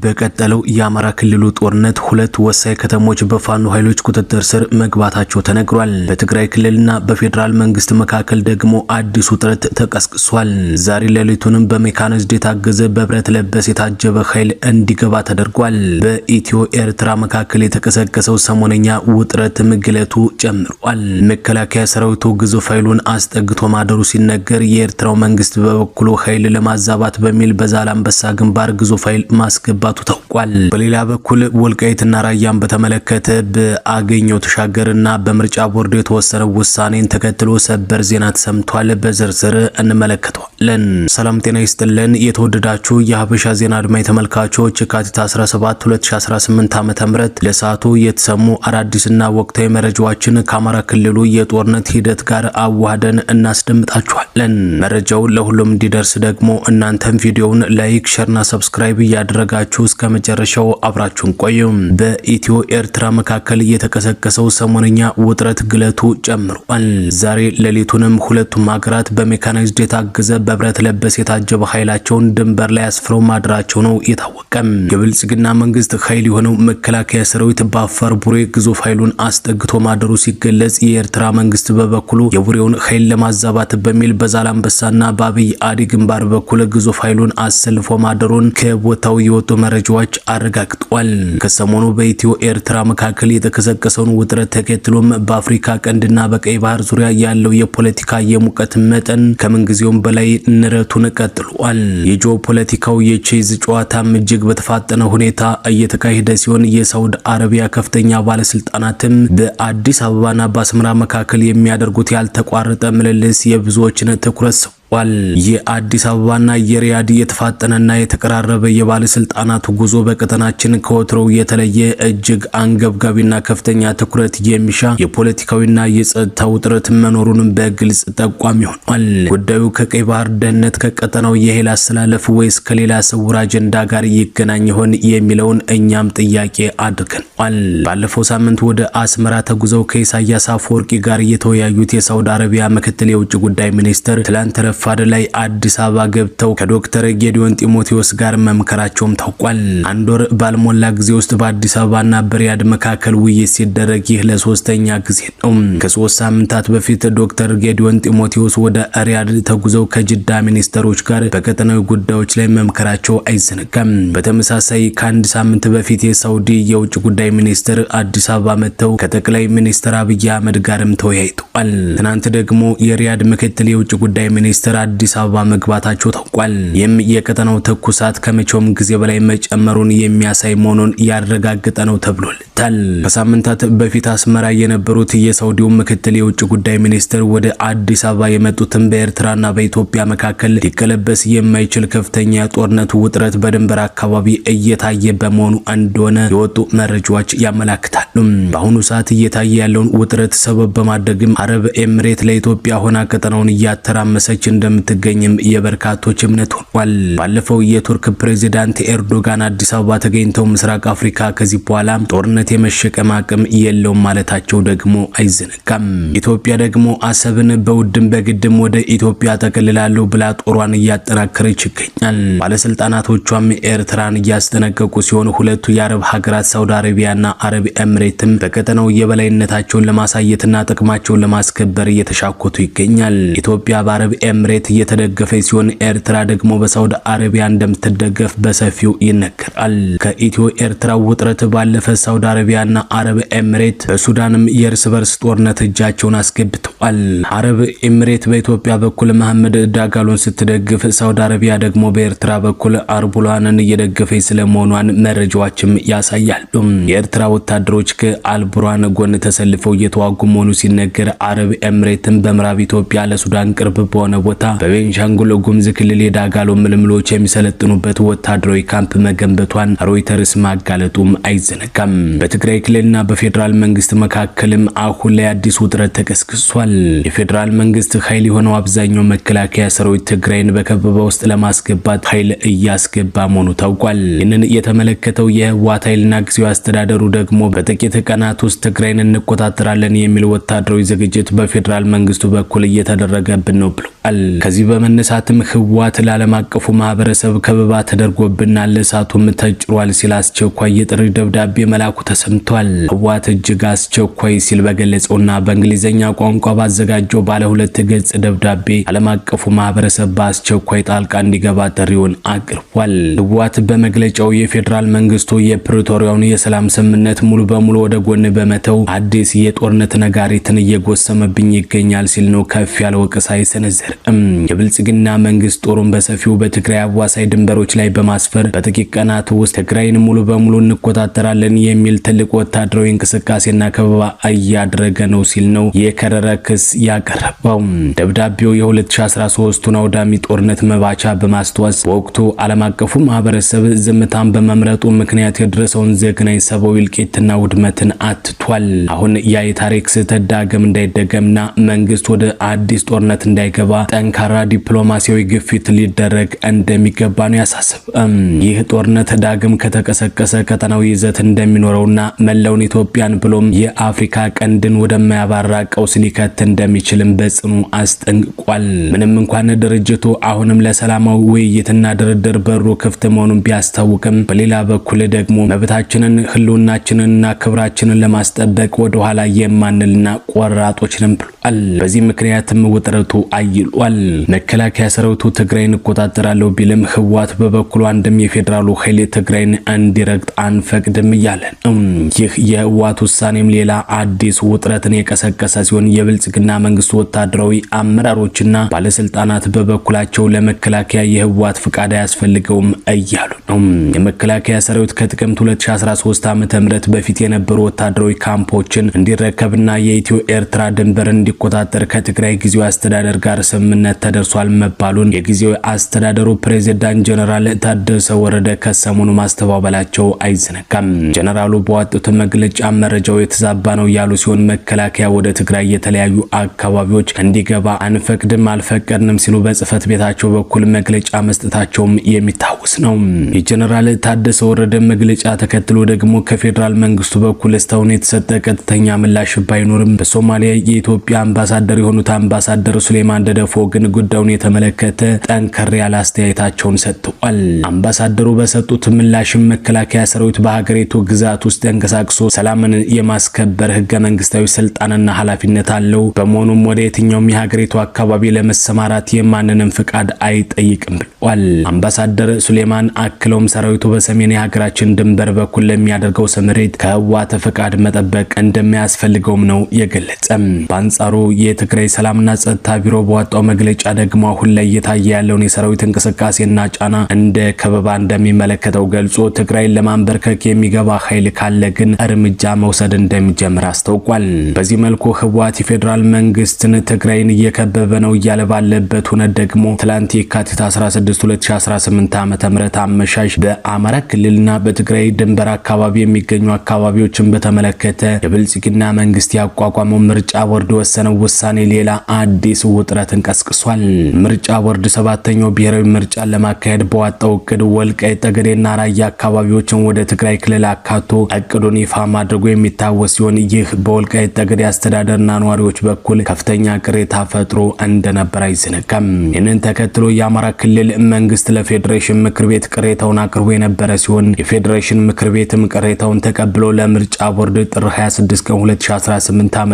በቀጠለው የአማራ ክልሉ ጦርነት ሁለት ወሳኝ ከተሞች በፋኖ ኃይሎች ቁጥጥር ስር መግባታቸው ተነግሯል። በትግራይ ክልልና በፌደራል መንግስት መካከል ደግሞ አዲስ ውጥረት ተቀስቅሷል። ዛሬ ሌሊቱንም በሜካናይዝድ የታገዘ በብረት ለበስ የታጀበ ኃይል እንዲገባ ተደርጓል። በኢትዮ ኤርትራ መካከል የተቀሰቀሰው ሰሞነኛ ውጥረት ምግለቱ ጨምሯል። መከላከያ ሰራዊቱ ግዙፍ ኃይሉን አስጠግቶ ማደሩ ሲነገር፣ የኤርትራው መንግስት በበኩሉ ኃይል ለማዛባት በሚል በዛላምበሳ ግንባር ግዙፍ ኃይል ማስገባቱ ታውቋል። በሌላ በኩል ወልቃይትና ራያን በተመለከተ በአገኘው ተሻገርና በምርጫ ቦርድ የተወሰነው ውሳኔን ተከትሎ ሰበር ዜና ተሰምቷል። በዝርዝር እንመለከተዋለን። ሰላም ጤና ይስጥልን። የተወደዳችሁ የሀበሻ ዜና አድማጭ ተመልካቾች የካቲት 17 2018 ዓ.ም ለሰዓቱ የተሰሙ አዳዲስና ወቅታዊ መረጃዎችን ከአማራ ክልሉ የጦርነት ሂደት ጋር አዋህደን እናስደምጣችኋለን። መረጃው ለሁሉም እንዲደርስ ደግሞ እናንተም ቪዲዮውን ላይክ፣ ሼርና ሰብስክራይብ እያደረጋችሁ እስከ መጨረሻው አብራችሁን ቆዩ። በኢትዮ ኤርትራ መካከል የተቀሰቀሰው ሰሞነኛ ውጥረት ግለቱ ጨምሯል። ዛሬ ሌሊቱንም ሁለቱም ሀገራት በሜካናይዝድ የታገዘ በብረት ለበስ የታጀበ ኃይላቸውን ድንበር ላይ አስፍረው ማድራቸው ነው የታወቀም። የብልጽግና መንግስት ኃይል የሆነው መከላከያ ሰራዊት በአፋር ቡሬ ግዙፍ ኃይሉን አስጠግቶ ማደሩ ሲገለጽ፣ የኤርትራ መንግስት በበኩሉ የቡሬውን ኃይል ለማዛባት በሚል በዛላምበሳና በአብይ አዲ ግንባር በኩል ግዙፍ ኃይሉን አሰልፎ ማደሩን ከቦታው የወጡ መረጃዎች አረጋግጠዋል። ከሰሞኑ በኢትዮ ኤርትራ መካከል የተቀሰቀሰውን ውጥረት ተከትሎም በአፍሪካ ቀንድና በቀይ ባህር ዙሪያ ያለው የፖለቲካ የሙቀት መጠን ከምንጊዜውም በላይ ንረቱን ቀጥሏል። የጂኦፖለቲካው የቼዝ ጨዋታም እጅግ በተፋጠነ ሁኔታ እየተካሄደ ሲሆን፣ የሳውዲ አረቢያ ከፍተኛ ባለስልጣናትም በአዲስ አበባና በአስመራ መካከል የሚያደርጉት ያልተቋረጠ ምልልስ የብዙዎችን ትኩረት የአዲስ አበባና የሪያድ የተፋጠነና የተቀራረበ የባለስልጣናት ጉዞ በቀጠናችን ከወትሮው የተለየ እጅግ አንገብጋቢና ከፍተኛ ትኩረት የሚሻ የፖለቲካዊና የጸጥታ ውጥረት መኖሩን በግልጽ ጠቋሚ ሆኗል። ጉዳዩ ከቀይ ባህር ደህንነት፣ ከቀጠናው የኃይል አስተላለፍ ወይስ ከሌላ ስውር አጀንዳ ጋር ይገናኝ ይሆን የሚለውን እኛም ጥያቄ አድርገናል። ባለፈው ሳምንት ወደ አስመራ ተጉዘው ከኢሳያስ አፈወርቂ ጋር የተወያዩት የሳውዲ አረቢያ ምክትል የውጭ ጉዳይ ሚኒስትር ትላንት ረፋድ ላይ አዲስ አበባ ገብተው ከዶክተር ጌዲዮን ጢሞቴዎስ ጋር መምከራቸውም ታውቋል። አንድ ወር ባልሞላ ጊዜ ውስጥ በአዲስ አበባና በሪያድ መካከል ውይይት ሲደረግ ይህ ለሶስተኛ ጊዜ ነው። ከ3 ሳምንታት በፊት ዶክተር ጌዲዮን ጢሞቴዎስ ወደ ሪያድ ተጉዘው ከጅዳ ሚኒስተሮች ጋር በቀጠናዊ ጉዳዮች ላይ መምከራቸው አይዘነጋም። በተመሳሳይ ከአንድ ሳምንት በፊት የሳውዲ የውጭ ጉዳይ ሚኒስትር አዲስ አበባ መጥተው ከጠቅላይ ሚኒስትር አብይ አህመድ ጋርም ተወያይተዋል። ትናንት ደግሞ የሪያድ ምክትል የውጭ ጉዳይ ሚኒስትር አዲስ አበባ መግባታቸው ታውቋል። ይህም የቀጠናው ትኩሳት ከመቼውም ጊዜ በላይ መጨመሩን የሚያሳይ መሆኑን ያረጋገጠ ነው ተብሎለታል። ከሳምንታት በፊት አስመራ የነበሩት የሳውዲው ምክትል የውጭ ጉዳይ ሚኒስትር ወደ አዲስ አበባ የመጡትን በኤርትራና በኢትዮጵያ መካከል ሊቀለበስ የማይችል ከፍተኛ ጦርነት ውጥረት በድንበር አካባቢ እየታየ በመሆኑ እንደሆነ የወጡ መረጃዎች ያመላክታሉ። በአሁኑ ሰዓት እየታየ ያለውን ውጥረት ሰበብ በማድረግም አረብ ኤምሬት ለኢትዮጵያ ሆና ቀጠናውን እያተራመሰች እንደምትገኝም የበርካቶች እምነት ሆኗል። ባለፈው የቱርክ ፕሬዝዳንት ኤርዶጋን አዲስ አበባ ተገኝተው ምስራቅ አፍሪካ ከዚህ በኋላ ጦርነት የመሸከም አቅም የለውም ማለታቸው ደግሞ አይዘነጋም። ኢትዮጵያ ደግሞ አሰብን በውድም በግድም ወደ ኢትዮጵያ ተከልላለሁ ብላ ጦሯን እያጠናከረች ይገኛል። ባለስልጣናቶቿም ኤርትራን እያስጠነቀቁ ሲሆን፣ ሁለቱ የአረብ ሀገራት ሳውዲ አረቢያና አረብ ኤምሬትም በቀጠናው የበላይነታቸውን ለማሳየትና ጥቅማቸውን ለማስከበር እየተሻኮቱ ይገኛል። ኢትዮጵያ በአረብ ኤምሬት እየተደገፈች ሲሆን፣ ኤርትራ ደግሞ በሳውዲ አረቢያ እንደምትደገፍ በሰፊው ይነገራል። ከኢትዮ ኤርትራ ውጥረት ባለፈ ሳውዲ አረቢያና አረብ ኤምሬት በሱዳንም የእርስ በርስ ጦርነት እጃቸውን አስገብተዋል። አረብ ኤምሬት በኢትዮጵያ በኩል መሐመድ ዳጋሎን ስትደግፍ፣ ሳውዲ አረቢያ ደግሞ በኤርትራ በኩል አልቡርሃንን እየደገፈች ስለመሆኗን መረጃዎችም ያሳያሉ። የኤርትራ ወታደሮች ከአልቡርሃን ጎን ተሰልፈው እየተዋጉ መሆኑ ሲነገር፣ አረብ ኤምሬትም በምዕራብ ኢትዮጵያ ለሱዳን ቅርብ በሆነ ቦታ ቦታ በቤንሻንጉል ጉሙዝ ክልል የዳጋሎ ምልምሎች የሚሰለጥኑበት ወታደራዊ ካምፕ መገንበቷን ሮይተርስ ማጋለጡም አይዘነጋም። በትግራይ ክልልና በፌዴራል መንግስት መካከልም አሁን ላይ አዲስ ውጥረት ተቀስቅሷል። የፌዴራል መንግስት ኃይል የሆነው አብዛኛው መከላከያ ሰራዊት ትግራይን በከበባ ውስጥ ለማስገባት ኃይል እያስገባ መሆኑ ታውቋል። ይህንን የተመለከተው የህወሓት ኃይልና ጊዜያዊ አስተዳደሩ ደግሞ በጥቂት ቀናት ውስጥ ትግራይን እንቆጣጠራለን የሚል ወታደራዊ ዝግጅት በፌዴራል መንግስቱ በኩል እየተደረገብን ነው ብሏል። ከዚህ በመነሳትም ህወሓት ለዓለም አቀፉ ማህበረሰብ ከበባ ተደርጎብናል፣ እሳቱም ተጭሯል ሲል አስቸኳይ የጥሪ ደብዳቤ መላኩ ተሰምቷል። ህወሓት እጅግ አስቸኳይ ሲል በገለጸውና በእንግሊዝኛ ቋንቋ ባዘጋጀው ባለ 2 ገጽ ደብዳቤ ዓለም አቀፉ ማህበረሰብ በአስቸኳይ ጣልቃ እንዲገባ ጥሪውን አቅርቧል። ህወሓት በመግለጫው የፌዴራል መንግስቱ የፕሪቶሪያውን የሰላም ስምምነት ሙሉ በሙሉ ወደ ጎን በመተው አዲስ የጦርነት ነጋሪትን እየጎሰመብኝ ይገኛል ሲል ነው ከፍ ያለ ወቀሳ የሰነዘረም። የብልጽግና መንግስት ጦሩን በሰፊው በትግራይ አዋሳኝ ድንበሮች ላይ በማስፈር በጥቂት ቀናት ውስጥ ትግራይን ሙሉ በሙሉ እንቆጣጠራለን የሚል ትልቅ ወታደራዊ እንቅስቃሴና ከበባ እያደረገ ነው ሲል ነው የከረረ ክስ ያቀረበው። ደብዳቤው የ2013ቱን አውዳሚ ጦርነት መባቻ በማስተዋስ በወቅቱ ዓለም አቀፉ ማህበረሰብ ዝምታን በመምረጡ ምክንያት የደረሰውን ዘግናኝ ሰብአዊ እልቂትና ውድመትን አትቷል። አሁን ያ የታሪክ ስህተት ዳግም እንዳይደገምና መንግስት ወደ አዲስ ጦርነት እንዳይገባ ጠንካራ ዲፕሎማሲያዊ ግፊት ሊደረግ እንደሚገባ ነው ያሳሰበው። ይህ ጦርነት ዳግም ከተቀሰቀሰ ቀጠናዊ ይዘት እንደሚኖረውና መላውን ኢትዮጵያን ብሎም የአፍሪካ ቀንድን ወደማያባራ ቀውስ ሊከት እንደሚችልም በጽኑ አስጠንቅቋል። ምንም እንኳን ድርጅቱ አሁንም ለሰላማዊ ውይይትና ድርድር በሩ ክፍት መሆኑን ቢያስታውቅም በሌላ በኩል ደግሞ መብታችንን ህልውናችንንና ክብራችንን ለማስጠበቅ ወደ ኋላ የማንልና ቆራጦች ነን ብሏል። በዚህ ምክንያትም ውጥረቱ አይሏል። መከላከያ ሰራዊቱ ትግራይን እቆጣጠራለሁ ቢልም ህወሓት በበኩሉ አንድም የፌዴራሉ ኃይል ትግራይን እንዲረግጥ አንፈቅድም እያለ ነው። ይህ የህወሓት ውሳኔም ሌላ አዲስ ውጥረትን የቀሰቀሰ ሲሆን የብልጽግና መንግስት ወታደራዊ አመራሮችና ባለስልጣናት በበኩላቸው ለመከላከያ የህወሓት ፍቃድ አያስፈልገውም እያሉ ነው። የመከላከያ ሰራዊት ከጥቅምት 2013 ዓ.ም በፊት የነበሩ ወታደራዊ ካምፖችን እንዲረከብና የኢትዮ ኤርትራ ድንበር እንዲቆጣጠር ከትግራይ ጊዜያዊ አስተዳደር ጋር ስምምነት ተደርሷል መባሉን የጊዜያዊ አስተዳደሩ ፕሬዝዳንት ጀነራል ታደሰ ወረደ ከሰሞኑ ማስተባበላቸው አይዘነጋም። ጀነራሉ በወጡት መግለጫ መረጃው የተዛባ ነው ያሉ ሲሆን መከላከያ ወደ ትግራይ የተለያዩ አካባቢዎች እንዲገባ አንፈቅድም አልፈቀድንም ሲሉ በጽህፈት ቤታቸው በኩል መግለጫ መስጠታቸውም የሚታወስ ነው። የጀነራል ታደሰ ወረደ መግለጫ ተከትሎ ደግሞ ከፌዴራል መንግስቱ በኩል እስካሁን የተሰጠ ቀጥተኛ ምላሽ ባይኖርም በሶማሊያ የኢትዮጵያ አምባሳደር የሆኑት አምባሳደር ሱሌማን ደደፎ ግን ጉዳዩን የተመለከተ ጠንከር ያለ አስተያየታቸውን ሰጥተዋል። አምባሳደሩ በሰጡት ምላሽም መከላከያ ሰራዊት በሀገሪቱ ግዛት ውስጥ ተንቀሳቅሶ ሰላምን የማስከበር ህገ መንግስታዊ ስልጣንና ኃላፊነት አለው። በመሆኑም ወደ የትኛውም የሀገሪቱ አካባቢ ለመሰማራት የማንንም ፍቃድ አይጠይቅም ብለዋል። አምባሳደር ሱሌማን አክለውም ሰራዊቱ በሰሜን የሀገራችን ድንበር በኩል ለሚያደርገው ስምሪት ከህወሓት ፍቃድ መጠበቅ እንደሚያስፈልገውም ነው የገለጸም። በአንጻሩ የትግራይ ሰላምና ጸጥታ ቢሮ በወጣው መግለጫ ደግሞ አሁን ላይ እየታየ ያለውን የሰራዊት እንቅስቃሴና ጫና እንደ ከበባ እንደሚመለከተው ገልጾ ትግራይን ለማንበርከክ የሚገባ ኃይል ካለ ግን እርምጃ መውሰድ እንደሚጀምር አስታውቋል። በዚህ መልኩ ህወሓት የፌዴራል መንግስትን ትግራይን እየከበበ ነው እያለ ባለበት ሁኔታ ደግሞ ትላንት የካቲት 16 2018 ዓ.ም አመሻሽ በአማራ ክልልና በትግራይ ድንበር አካባቢ የሚገኙ አካባቢዎችን በተመለከተ የብልጽግና መንግስት ያቋቋመው ምርጫ ቦርድ ወሰነው ውሳኔ ሌላ አዲስ ውጥረትን ቀስቅሷል። ምርጫ ቦርድ 7ኛው ብሔራዊ ምርጫን ለማካሄድ በዋጣው እቅድ ወልቃይት ጠገዴና ራያ አካባቢዎችን ወደ ትግራይ ክልል አካቶ እቅዱን ይፋ ማድረጉ የሚታወስ ሲሆን ይህ በወልቃይት ጠገዴ አስተዳደርና ነዋሪዎች በኩል ከፍተኛ ቅሬታ ፈጥሮ እንደነበር አይዘነጋም። ይህንን ተከትሎ የአማራ ክልል መንግስት ለፌዴሬሽን ምክር ቤት ቅሬታውን አቅርቦ የነበረ ሲሆን የፌዴሬሽን ምክር ቤትም ቅሬታውን ተቀብሎ ለምርጫ ቦርድ ጥር 26 ቀን 2018 ዓ.ም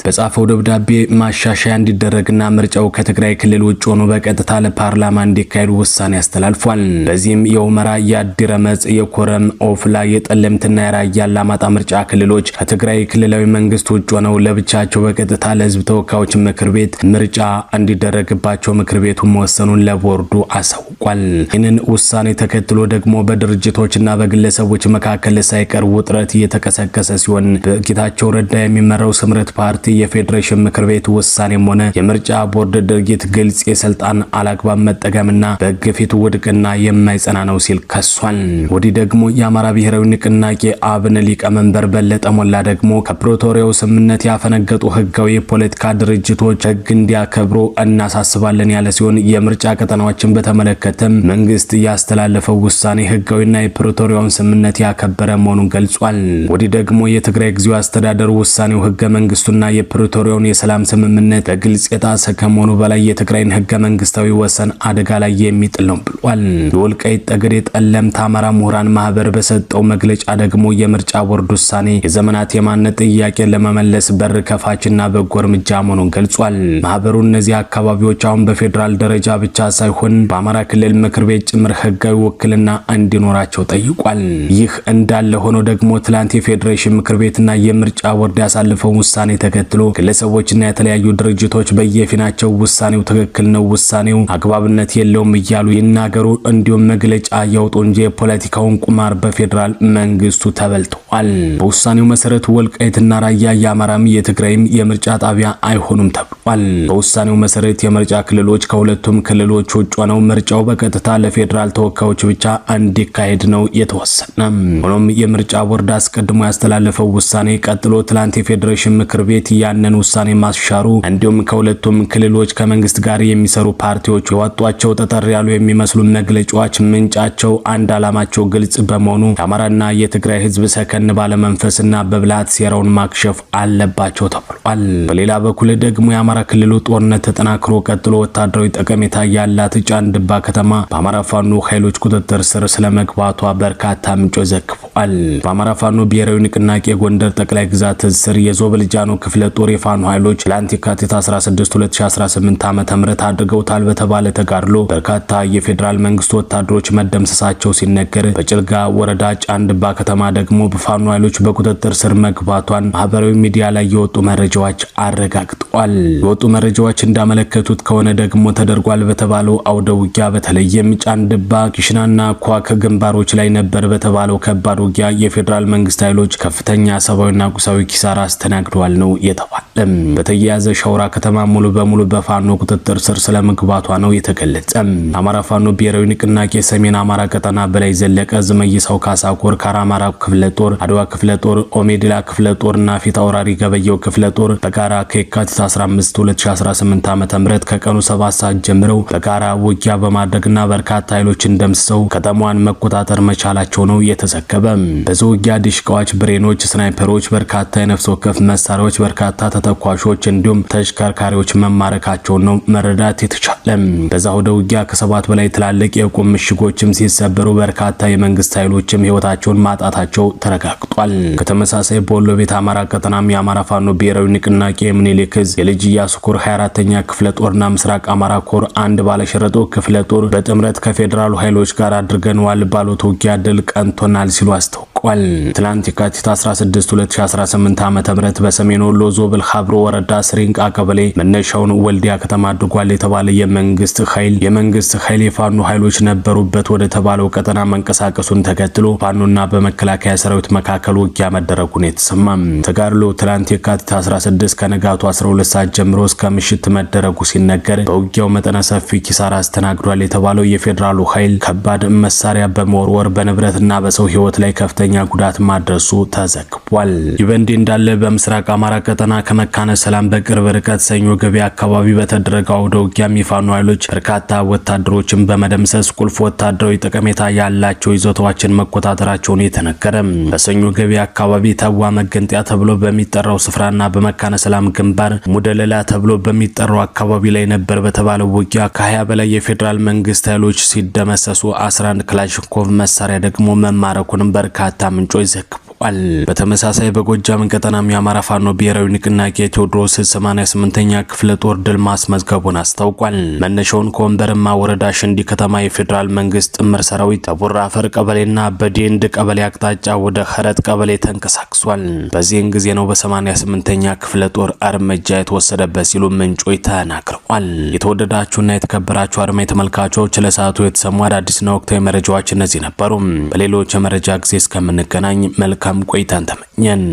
በጻፈው ደብዳቤ ማሻሻያ እንዲደረግና ምርጫው ከትግራይ ክልል ውጭ ሆኖ በቀጥታ ለፓርላማ እንዲካሄድ ውሳኔ አስተላልፏል። በዚህም የሁመራ፣ የአዲረመጽ፣ የኮረም፣ ኦፍላ፣ የጠለምትና የራያ አላማጣ ምርጫ ክልሎች ከትግራይ ክልላዊ መንግስት ውጭ ሆነው ለብቻቸው በቀጥታ ለህዝብ ተወካዮች ምክር ቤት ምርጫ እንዲደረግባቸው ምክር ቤቱ መወሰኑን ለቦርዱ አሳውቋል። አስታውቋል። ይህንን ውሳኔ ተከትሎ ደግሞ በድርጅቶችና በግለሰቦች መካከል ሳይቀር ውጥረት እየተቀሰቀሰ ሲሆን በጌታቸው ረዳ የሚመራው ስምረት ፓርቲ የፌዴሬሽን ምክር ቤት ውሳኔም ሆነ የምርጫ ቦርድ ድርጊት ግልጽ የስልጣን አላግባብ መጠቀምና በሕግ ፊት ውድቅና የማይጸና ነው ሲል ከሷል። ወዲህ ደግሞ የአማራ ብሔራዊ ንቅናቄ አብን ሊቀመንበር በለጠ ሞላ ደግሞ ከፕሪቶሪያው ስምምነት ያፈነገጡ ህጋዊ የፖለቲካ ድርጅቶች ሕግ እንዲያከብሩ እናሳስባለን ያለ ሲሆን የምርጫ ቀጠናዎችን በተመለከተም መንግስት ያስተላለፈው ውሳኔ ህጋዊና የፕሪቶሪያውን ስምምነት ያከበረ መሆኑን ገልጿል። ወዲህ ደግሞ የትግራይ ጊዜያዊ አስተዳደር ውሳኔው ህገ መንግስቱና የፕሪቶሪያውን የሰላም ስምምነት በግልጽ የጣሰ ከመሆኑ በላይ የትግራይን ህገ መንግስታዊ ወሰን አደጋ ላይ የሚጥል ነው ብሏል። የወልቃይት ጠገዴ ጠለምት አማራ ምሁራን ማህበር በሰጠው መግለጫ ደግሞ የምርጫ ቦርድ ውሳኔ የዘመናት የማንነት ጥያቄን ለመመለስ በር ከፋችና በጎ እርምጃ መሆኑን ገልጿል። ማህበሩ እነዚህ አካባቢዎች አሁን በፌዴራል ደረጃ ብቻ ሳይሆን በአማራ ክልል ምክር ቤት ጭምር ህጋዊ ውክልና እንዲኖራቸው ጠይቋል። ይህ እንዳለ ሆኖ ደግሞ ትላንት የፌዴሬሽን ምክር ቤትና የምርጫ ቦርድ ያሳለፈው ውሳኔ ተከትሎ ግለሰቦችና የተለያዩ ድርጅቶች በየፊናቸው ውሳኔው ትክክል ነው፣ ውሳኔው አግባብነት የለውም እያሉ ይናገሩ እንዲሁም መግለጫ ያውጡ እንጂ የፖለቲካውን ቁማር በፌዴራል መንግስቱ ተበልተዋል። በውሳኔው መሰረት ወልቃይትና ራያ የአማራም የትግራይም የምርጫ ጣቢያ አይሆኑም ተብሏል። በውሳኔው መሰረት የምርጫ ክልሎች ከሁለቱም ክልሎች ውጭ ሆነው ምርጫው በቀጥታ ለፌዴራል ተወካዮች ብቻ እንዲካሄድ ነው የተወሰነ። ሆኖም የምርጫ ቦርድ አስቀድሞ ያስተላለፈው ውሳኔ ቀጥሎ ትላንት የፌዴሬሽን ምክር ቤት ያንን ውሳኔ ማስሻሩ እንዲሁም ከሁለቱም ክልሎች ከመንግስት ጋር የሚሰሩ ፓርቲዎች የወጧቸው ጠጠር ያሉ የሚመስሉ መግለጫዎች ምንጫቸው አንድ ዓላማቸው ግልጽ በመሆኑ የአማራና የትግራይ ህዝብ ሰከን ባለመንፈስና በብልሃት ሴራውን ማክሸፍ አለባቸው ተብሏል። በሌላ በኩል ደግሞ የአማራ ክልሉ ጦርነት ተጠናክሮ ቀጥሎ ወታደራዊ ጠቀሜታ ያላት ጫንድባ ከተማ በአማራ ፋኖ ኃይሎች ቁጥጥር ስር ስለመግባቷ በርካታ ምንጮች ዘግበዋል። በአማራ ፋኖ ብሔራዊ ንቅናቄ ጎንደር ጠቅላይ ግዛት ስር የዞብል ጃኖ ክፍለ ጦር የፋኖ ኃይሎች ትላንት የካቲት 16 2018 ዓ.ም አድርገውታል በተባለ ተጋድሎ በርካታ የፌዴራል መንግስት ወታደሮች መደምሰሳቸው ሲነገር በጭልጋ ወረዳ ጫንድባ ከተማ ደግሞ በፋኖ ኃይሎች በቁጥጥር ስር መግባቷን ማህበራዊ ሚዲያ ላይ የወጡ መረጃዎች አረጋግጠዋል። የወጡ መረጃዎች እንዳመለከቱት ከሆነ ደግሞ ተደርጓል በተባለው አውደ ውጊያ በተለይም ጫንድባ ኪሽናና ኳክ ግንባሮች ላይ ነበር በተባለው ከባድ ውጊያ የፌዴራል መንግስት ኃይሎች ከፍተኛ ሰብአዊና ቁሳዊ ኪሳራ አስተናግደዋል ነው የተባለም። በተያያዘ ሸውራ ከተማ ሙሉ በሙሉ በፋኖ ቁጥጥር ስር ስለመግባቷ ነው የተገለጸ። አማራ ፋኖ ብሔራዊ ንቅናቄ ሰሜን አማራ ቀጠና በላይ ዘለቀ ዝመይሳው ካሳኮር ካራማራ ክፍለ ጦር አድዋ ክፍለ ጦር ኦሜድላ ክፍለ ጦርና ፊት አውራሪ ገበየው ክፍለ ጦር በጋራ ከየካቲት 15 2018 ዓ.ም ከቀኑ 7 ሰዓት ጀምረው በጋራ ውጊያ በማድረግና በርካታ ኃይሎችን ደምስሰው ከተማዋን መቆጣጠር መቻላቸው ነው የተዘገበ። በዚህ ውጊያ ዲሽቃዎች፣ ብሬኖች፣ ስናይፐሮች፣ በርካታ የነፍስ ወከፍ መሳሪያዎች፣ በርካታ ተተኳሾች እንዲሁም ተሽከርካሪዎች መማረካቸው ነው መረዳት የተቻለ። በዛ ወደ ውጊያ ከ7 በላይ ትላልቅ የቁም ምሽጎችም ሲሰበሩ በርካታ የመንግስት ኃይሎችም ህይወታቸውን ማጣታቸው ተረጋግጧል። ከተመሳሳይ በወሎ ቤት አማራ ቀጠናም የአማራ ፋኖ ብሔራዊ ንቅናቄ ምኒልክ ዕዝ የልጅ ኢያሱ ኮር 24ኛ ክፍለ ጦርና ምስራቅ አማራ ኮር አንድ ባለሸረጦ ክፍለ ጦር በጥምረት ከፌዴራሉ ኃይሎች ጋር አድርገናል ባሉት ውጊያ ድል ቀንቶናል ሲሉ አስታውቀዋል። ትላንት የካቲት 16 2018 ዓ.ም በሰሜን ወሎ ዞብል ሀብሮ ወረዳ ስሪንቃ ቀበሌ መነሻውን ወልዲያ ከተማ አድርጓል የተባለ የመንግስት ኃይል የፋኖ ኃይሎች ነበሩበት ወደ ተባለው ቀጠና መንቀሳቀሱን ተከትሎ ፋኖና በመከላከያ ሰራዊት መካከል ውጊያ መደረጉን የተሰማም። ተጋድሎ ትላንት የካቲት 16 ከነጋቱ 12 ሰዓት ጀምሮ እስከ ምሽት መደረጉ ሲነገር በውጊያው መጠነ ሰፊ ኪሳራ አስተናግዷል የተባለው የፌዴራሉ ኃይል ከባድ መሳሪያ በመወርወር በንብረትና በሰው ህይወት ላይ ከፍተኛ ጉዳት ማድረሱ ተዘግቧል። ይህ በእንዲህ እንዳለ በምስራቅ አማራ ቀጠና ከመካነ ሰላም በቅርብ ርቀት ሰኞ ገበያ አካባቢ በተደረገው አውደ ውጊያም የፋኖ ኃይሎች በርካታ ወታደሮችን በመደምሰስ ቁልፍ ወታደራዊ ጠቀሜታ ያላቸው ይዞታዎችን መቆጣጠራቸውን የተነገረ። በሰኞ ገበያ አካባቢ ተዋ መገንጠያ ተብሎ በሚጠራው ስፍራና በመካነ ሰላም ግንባር ሙደለላ ተብሎ በሚጠራው አካባቢ ላይ ነበር በተባለው ውጊያ ከ20 በላይ የፌዴራል መንግስት ኃይሎች ሲደመሰሱ 11 ክላሽንኮቭ መሳሪያ ደግሞ መማረኩንም በርካታ ምንጮች ዘግበዋል። አስታውቋል። በተመሳሳይ በጎጃም ቀጠናም የአማራ ፋኖ ብሔራዊ ንቅናቄ ቴዎድሮስ 88ኛ ክፍለ ጦር ድል ማስመዝገቡን አስታውቋል። መነሻውን ከወንበርማ ወረዳ ሽንዲ ከተማ የፌዴራል መንግስት ጥምር ሰራዊት ከቡራ አፈር ቀበሌና በዴንድ ቀበሌ አቅጣጫ ወደ ኸረት ቀበሌ ተንቀሳቅሷል። በዚህን ጊዜ ነው በ88ኛ ክፍለ ጦር እርምጃ የተወሰደበት ሲሉ ምንጮች ተናግረዋል። የተወደዳችሁና የተከበራችሁ አድማጭ ተመልካቾች ለሰዓቱ የተሰሙ አዳዲስና ወቅታዊ መረጃዎች እነዚህ ነበሩ። በሌሎች የመረጃ ጊዜ እስከምንገናኝ መልካም ቆይታን ተመኘን።